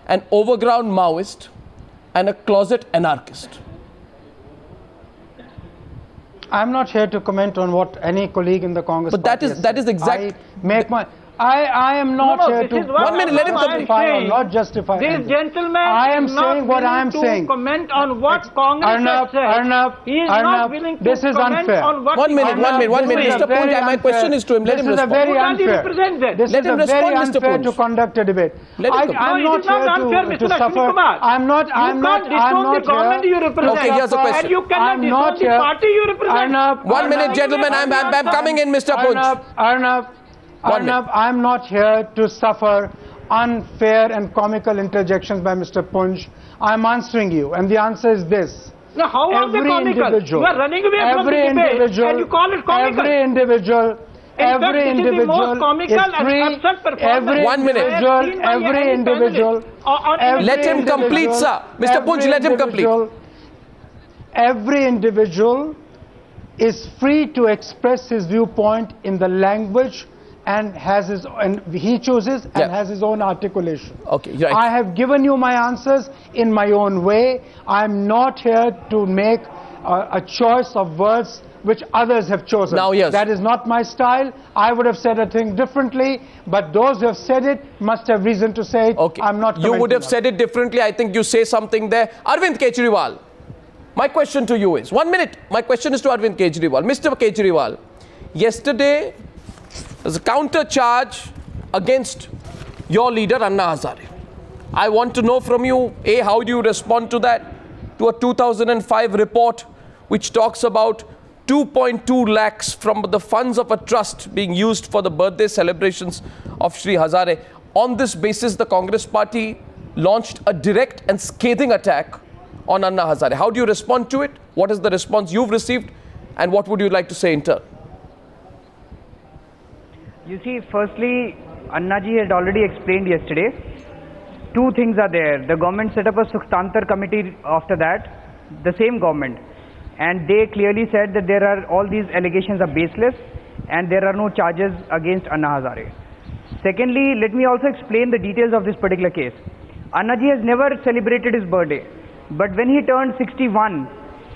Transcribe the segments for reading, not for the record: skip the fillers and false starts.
an overground Maoist and a closet anarchist? I'm not here to comment on what any colleague in the Congress But that is exact. I am not here to 1 minute, let him justify or not justify. This gentleman I am is not saying what I am willing saying. to comment on what Congress has said. He is not willing to this is comment unfair. on what... One minute. Mr. Punj, my question is to him. Let him respond. This is a very unfair to conduct a debate. I'm not here to suffer. I'm not here. Okay, here's a question. And you cannot disown the party you represent. 1 minute, gentlemen. I'm coming in, Mr. Punj. Arnab, I'm not here to suffer unfair and comical interjections by Mr. Punj. I'm answering you, and the answer is this. Now, how are they comical? You are running away from the debate, and you call it comical. Every individual is free. Every individual. Let him complete, sir. Mr. Punj, let him complete. Every individual is free to express his viewpoint in the language and he chooses and has his own articulation. Okay, right. I have given you my answers in my own way. I'm not here to make a choice of words which others have chosen. Now, yes. That is not my style. I would have said a thing differently, but those who have said it must have reason to say it. Okay. I'm not. You would have said it differently. I think you say something there. Arvind Kejriwal, my question to you is, 1 minute. My question is to Arvind Kejriwal. Mr. Kejriwal, yesterday, there's a counter charge against your leader, Anna Hazare. I want to know from you, A, how do you respond to that? To a 2005 report which talks about 2.2 lakhs from the funds of a trust being used for the birthday celebrations of Shri Hazare. On this basis, the Congress party launched a direct and scathing attack on Anna Hazare. How do you respond to it? What is the response you've received? And what would you like to say in turn? You see, firstly, Anna ji had already explained yesterday. Two things are there. The government set up a Sukhtantar committee after that, the same government. And they clearly said that all these allegations are baseless and there are no charges against Anna Hazare. Secondly, let me also explain the details of this particular case. Anna ji has never celebrated his birthday. But when he turned 61,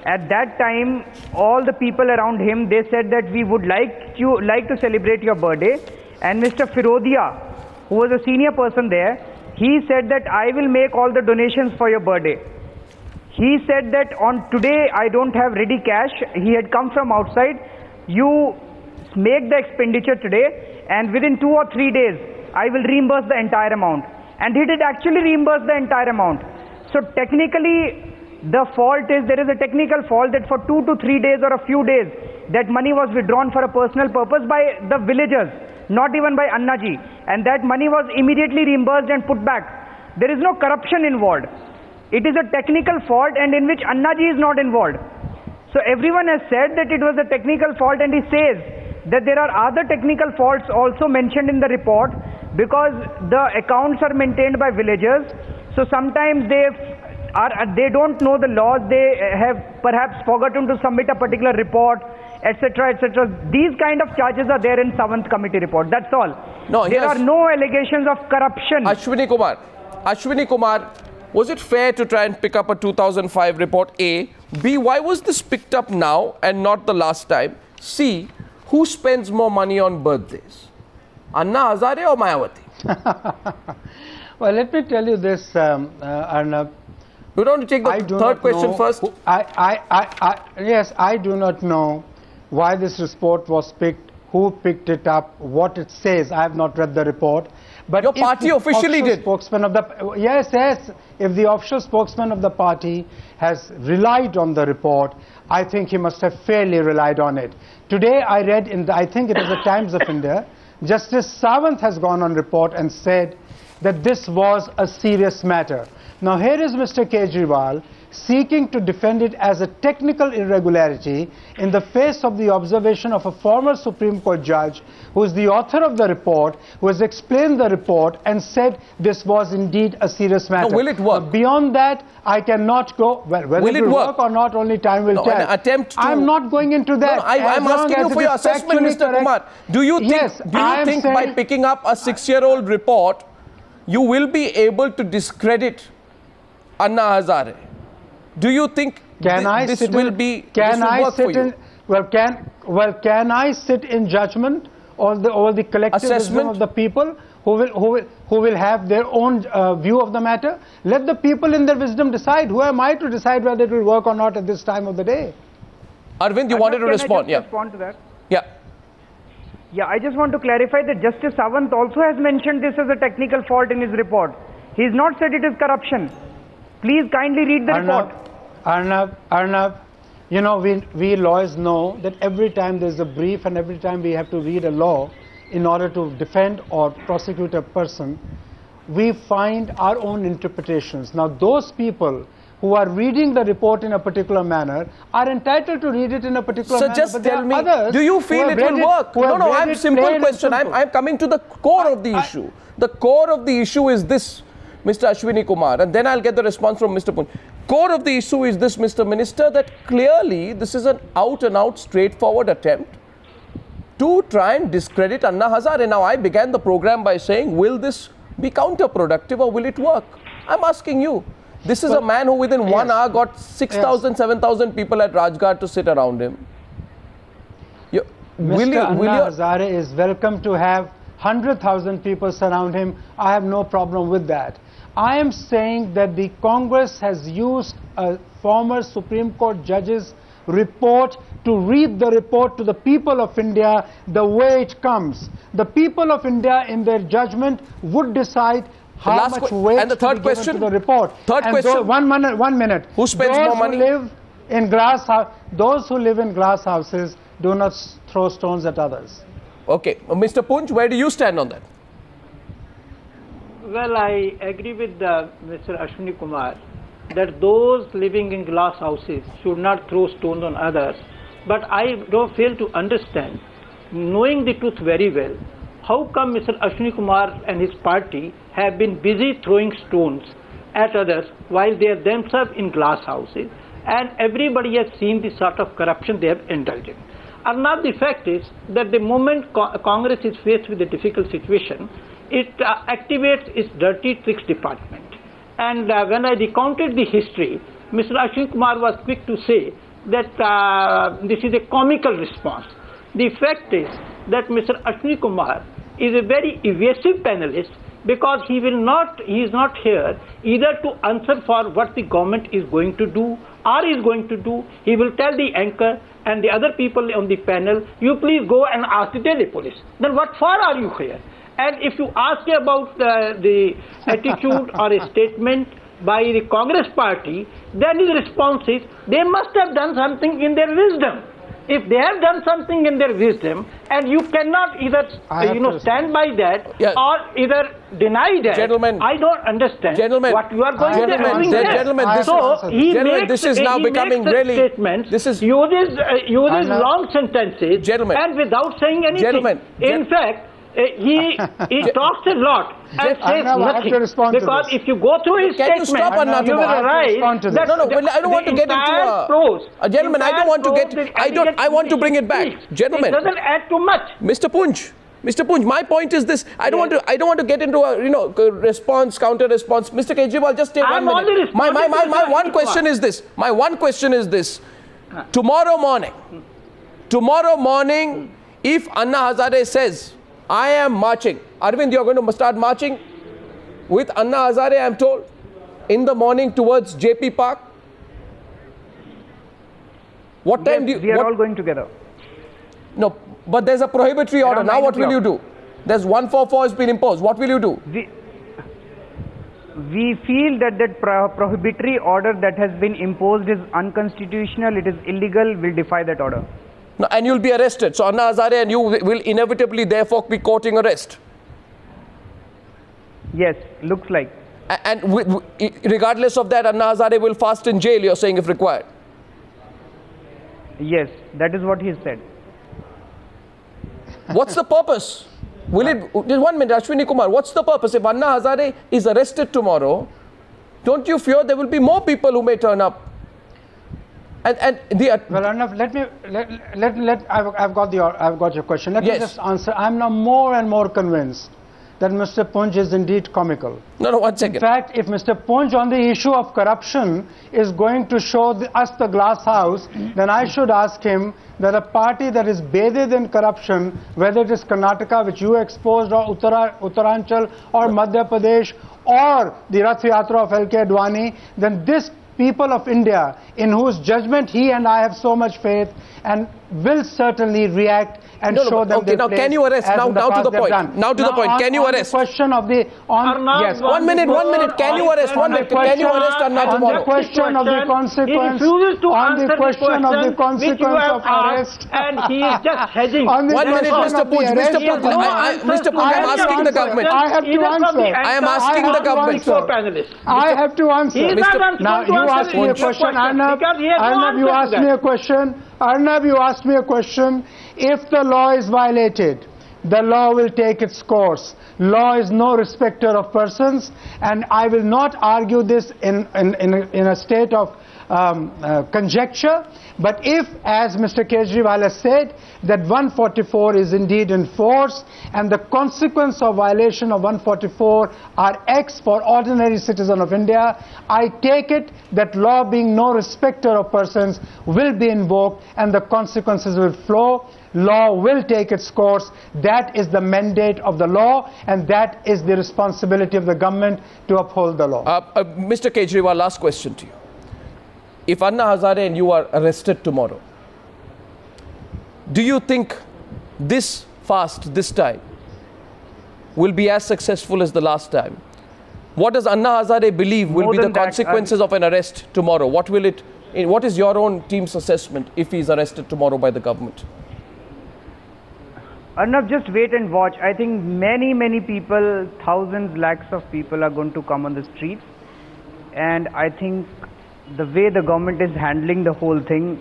at that time, all the people around him, they said that we would like to celebrate your birthday. And Mr. Firodia, who was a senior person there, he said that I will make all the donations for your birthday. He said that on today, I don't have ready cash. He had come from outside. You make the expenditure today, and within 2 or 3 days, I will reimburse the entire amount. And he did actually reimburse the entire amount. So technically, the fault is, there is a technical fault that for 2 to 3 days or a few days, that money was withdrawn for a personal purpose by the villagers, not even by Anna ji. And that money was immediately reimbursed and put back. There is no corruption involved. It is a technical fault and in which Anna ji is not involved. So everyone has said that it was a technical fault, and he says that there are other technical faults also mentioned in the report because the accounts are maintained by villagers. So sometimes they don't know the laws, they have perhaps forgotten to submit a particular report, etc., etc. These kind of charges are there in Sawant committee report. That's all. No, there are no allegations of corruption. Ashwini Kumar, was it fair to try and pick up a 2005 report? A. B. Why was this picked up now and not the last time? C. Who spends more money on birthdays? Anna Hazare or Mayawati? Well, let me tell you this, Arnab. You don't take the third question first? Yes, I do not know why this report was picked, who picked it up, what it says. I have not read the report. But your party officially did. Spokesman of the, yes, if the official spokesman of the party has relied on the report, I think he must have fairly relied on it. Today I read in I think it is the Times of India, Justice Sawant has gone on report and said that this was a serious matter. Now here is Mr. Kejriwal seeking to defend it as a technical irregularity in the face of the observation of a former Supreme Court judge who is the author of the report, who has explained the report and said this was indeed a serious matter. Now, will it work? But beyond that, I cannot go. Well, whether will it will work or not, only time will tell. An attempt to... I'm not going into that. No, I'm asking you for your assessment, Mr. Kumar. Do you think, by picking up a 6-year-old report, you will be able to discredit Anna Hazare. Do you think this will be? Can I sit in? Well, can I sit in judgment or the collective wisdom of the people who will have their own view of the matter? Let the people in their wisdom decide. Who am I to decide whether it will work or not at this time of the day? Arvind, you wanted to respond? Can I just respond to that? Yeah. Yeah, I just want to clarify that Justice Sawant also has mentioned this as a technical fault in his report. He has not said it is corruption. Please kindly read the report. Arnab, you know, we lawyers know that every time there's a brief and every time we have to read a law in order to defend or prosecute a person, we find our own interpretations. Now, those people who are reading the report in a particular manner are entitled to read it in a particular manner. So just tell me, do you feel it will work? No, I have a simple question. I'm coming to the core of the issue. The core of the issue is this, Mr. Ashwini Kumar, and then I'll get the response from Mr. Punj. Core of the issue is this, Mr. Minister, that clearly this is an out-and-out straightforward attempt to try and discredit Anna Hazare. Now, I began the program by saying, will this be counterproductive or will it work? I'm asking you. This is a man who within 1 hour got 6,000, 7,000 people at Rajghat to sit around him. Mr. Anna Hazare is welcome to have 100,000 people surround him. I have no problem with that. I am saying that the Congress has used a former Supreme Court judge's report to read the report to the people of India the way it comes. The people of India in their judgment would decide how much weight and the third question to the report. Third question. 1 minute. Who spends more money? Those who live in glass houses do not throw stones at others. Okay, Mr. Punj, where do you stand on that? Well, I agree with Mr. Ashwini Kumar that those living in glass houses should not throw stones on others. But I don't fail to understand, knowing the truth very well, how come Mr. Ashwini Kumar and his party have been busy throwing stones at others while they are themselves in glass houses, and everybody has seen the sort of corruption they have indulged in. And now the fact is that the moment Congress is faced with a difficult situation, it activates its dirty tricks department. And when I recounted the history, Mr. Ashwini Kumar was quick to say that this is a comical response. The fact is that Mr. Ashwini Kumar is a very evasive panelist because he is not here either to answer for what the government is going to do or is going to do. He will tell the anchor and the other people on the panel, you please go and ask the Delhi police. Then what for are you here? And if you ask about the attitude or a statement by the Congress party, then his response is, they must have done something in their wisdom. If they have done something in their wisdom, and you cannot either stand by that or either deny that, gentlemen, I don't understand what you are going to do. This is now becoming really. Uses long sentences and without saying anything. In fact, he talks a lot and says nothing, because if you go through his statement, you will realize that I don't want to get into a gentleman. I don't want to get. I want to bring it back, gentlemen. It doesn't add too much. Mr. Punj, my point is this: I don't want to get into a response, counter response. Mr. Kejriwal, just take 1 minute. My one question is this. My one question is this: tomorrow morning, if Anna Hazare says, I am marching. Arvind, you're going to start marching with Anna Hazare, I'm told, in the morning towards JP Park. What time do you... We are all going together. No, but there's a prohibitory order. Now what will you do? There's 144 has been imposed. What will you do? We feel that prohibitory order that has been imposed is unconstitutional, it is illegal, we'll defy that order. No, and you'll be arrested. So Anna Hazare and you will inevitably therefore be courting arrest. Yes, looks like. And regardless of that, Anna Hazare will fast in jail, you're saying, if required. Yes, that is what he said. What's the purpose? Will it, just 1 minute, Ashwini Kumar, what's the purpose? If Anna Hazare is arrested tomorrow, don't you fear there will be more people who may turn up? Well, Arnab, I've got your question. Let me just answer. I'm now more and more convinced that Mr. Punj is indeed comical. No, 1 second. In fact, if Mr. Punj on the issue of corruption is going to show us the glass house, then I should ask him that a party that is bathed in corruption, whether it is Karnataka, which you exposed, or Uttaranchal, or Madhya Pradesh, or the Rath Yatra of L.K. Advani, then this people of India, in whose judgment he and I have so much faith, and will certainly react and show them okay, now can you arrest? Now to the point. Now to the point. Can you arrest? On the question of the... yes. 1 minute. Can you arrest? Can you arrest Anna tomorrow? On the question of the consequence... On the question of the consequence of arrest... And he is just hedging. 1 minute, Mr. Punj. Mr. Punj, I am asking the government. I have to answer. I am asking the government. I have to answer. Now, you asked me a question, Arnab. Arnab, you asked me a question. Arnab, you asked me a question. If the law is violated, the law will take its course. Law is no respecter of persons, and I will not argue this in a state of conjecture. But if, as Mr. Kejriwal has said, that 144 is indeed in force, and the consequence of violation of 144 are X for ordinary citizen of India, I take it that law, being no respecter of persons, will be invoked and the consequences will flow. Law will take its course. That is the mandate of the law, and that is the responsibility of the government to uphold the law. Mr. Kejriwal, last question to you. If Anna Hazare and you are arrested tomorrow, do you think this fast, this time, will be as successful as the last time? What does Anna Hazare believe will be the consequences of an arrest tomorrow? What is your own team's assessment if he is arrested tomorrow by the government? Arnab, just wait and watch. I think many people, thousands, lakhs of people are going to come on the streets. And I think the way the government is handling the whole thing,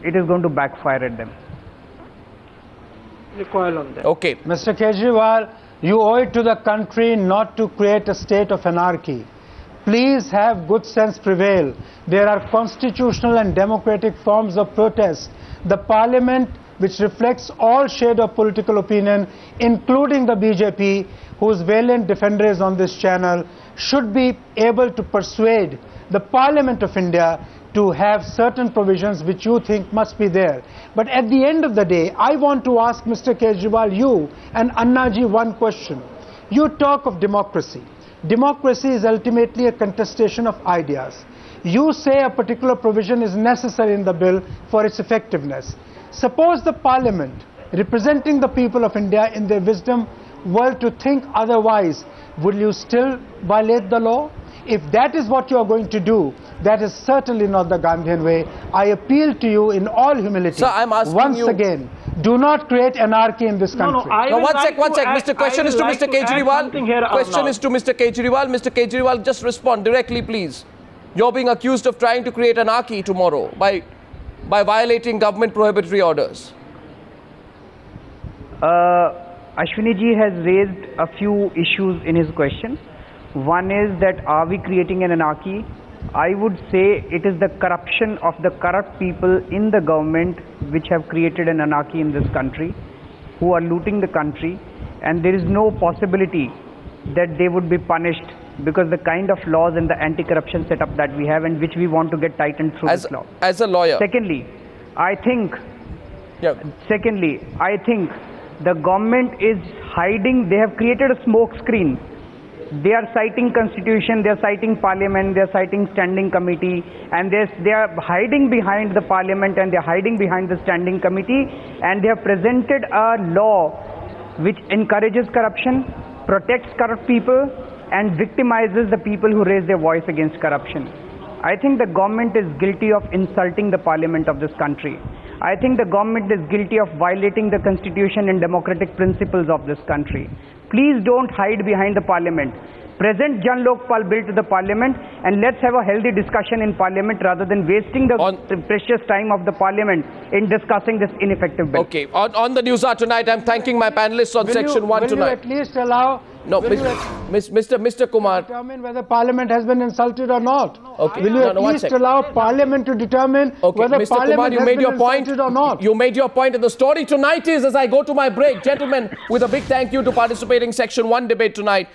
it is going to backfire at them. Recoil on that. Okay. Mr. Kejriwal, you owe it to the country not to create a state of anarchy. Please have good sense prevail. There are constitutional and democratic forms of protest. The parliament, which reflects all shade of political opinion, including the BJP, whose valiant defender is on this channel, should be able to persuade the Parliament of India to have certain provisions which you think must be there. But at the end of the day, I want to ask Mr. Kejriwal, you and Annaji, one question. You talk of democracy. Democracy is ultimately a contestation of ideas. You say a particular provision is necessary in the bill for its effectiveness. Suppose the Parliament, representing the people of India in their wisdom, were to think otherwise, will you still violate the law? If that is what you are going to do, that is certainly not the Gandhian way. I appeal to you in all humility. Sir, I'm asking once again, do not create anarchy in this country. No, one sec. Mr. Question is to Mr. Kejriwal. Question is to Mr. Kejriwal. Mr. Kejriwal, just respond directly, please. You're being accused of trying to create anarchy tomorrow by violating government prohibitory orders. Ashwini ji has raised a few issues in his question. One is that are we creating an anarchy? I would say it is the corruption of the corrupt people in the government which have created an anarchy in this country, who are looting the country, and there is no possibility that they would be punished because the kind of laws and the anti-corruption setup that we have and which we want to get tightened through this law. As a lawyer. Secondly, I think the government is hiding. They have created a smoke screen. They are citing constitution, they are citing parliament, they are citing standing committee, and they are hiding behind the parliament and they are hiding behind the standing committee, and they have presented a law which encourages corruption, protects corrupt people, and victimizes the people who raise their voice against corruption. I think the government is guilty of insulting the parliament of this country. I think the government is guilty of violating the constitution and democratic principles of this country. Please don't hide behind the parliament. Present Jan Lokpal bill to the parliament, and let's have a healthy discussion in parliament rather than wasting the precious time of the parliament in discussing this ineffective bill. Okay, on the News Hour tonight, I'm thanking my panelists on Section 1 tonight. Will you at least allow No, Mr. Kumar. Determine whether Parliament has been insulted or not. Okay. Will you at least allow Parliament to determine whether Mr. Parliament Kumar, you has made been your point. insulted or not? You made your point, and the story tonight is, as I go to my break, gentlemen, with a big thank you to participating Section 1 debate tonight.